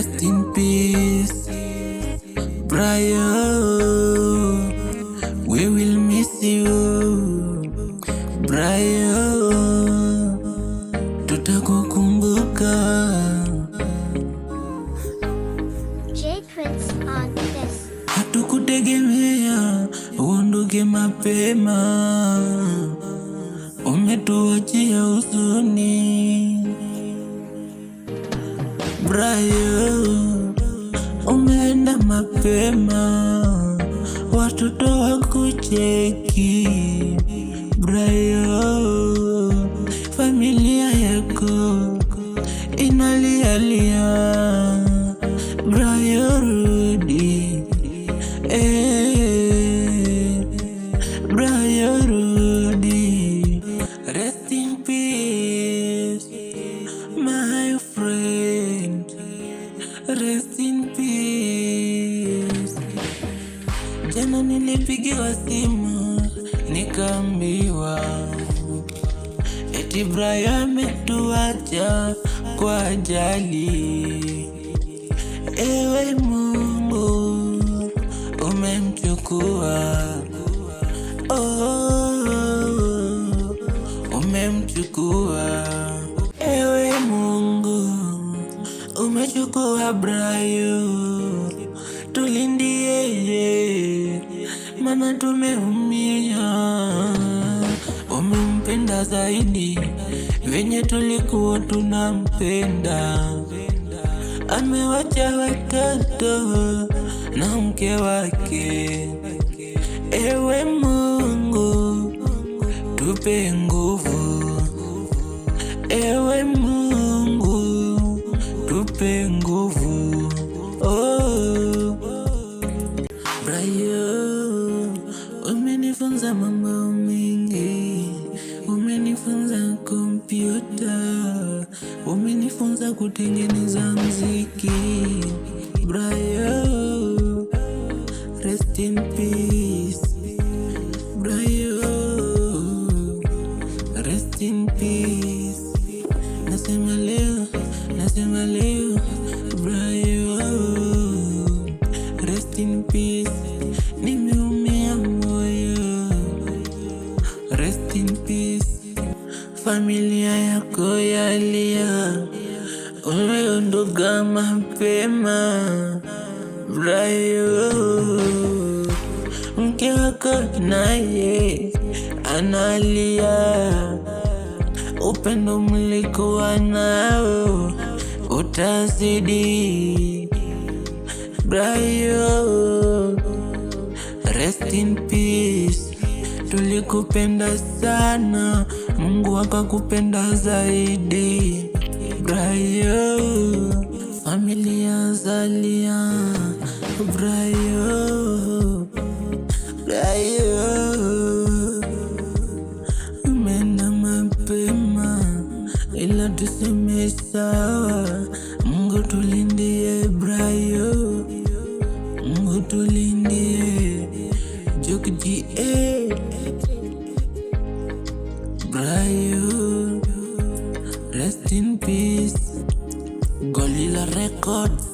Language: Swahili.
Rest in peace, Brian. We will miss you, Brian. Tutakukumbuka. J Prince on this. Hatukutegemea uondoke mapema, umetuachia huzuni, Brian. Umeenda mapema, watoto wakucheki, Brian. Familia yako inalialia, Brian, rudi. Brian, rudi. Rest in peace, my friend. Rest in peace. Jana nilipigiwa simu nikaambiwa eti Brian ametuacha kwa ajali. Ewe Mungu umemchukua, umemchukua. Ewe Mungu umechukua Brian, tulindie maana tumeumia. Umempenda zaidi venye tulikuwa tunampenda. Amewacha watoto na mke wake. Ewe Mungu tupe nguvu, ewe Mungu tupe nguvu. Brian, umenifunza mambo mengi, umenifunza kompyuta, umenifunza kutengeneza mziki, Brian. Rest in peace, Brian. Rest in peace. Nasema leo, Brian. Rest in peace. Nimeumia moyo. Rest in peace. Familia yako yalia, umeondoka mapema, Brian. Mke wako naye analia, upendo mlikuwa nao utazidi, Brian. Rest in peace. Tulikupenda sana, Mungu akakupenda zaidi, Brian. Familia zalia, Brian. Brian, umeenda mapema ila tuseme sawa. Mungu tulindie, Brian. Mungu tulindie, Jokji, Brian. Rest in peace, Gorilla Records.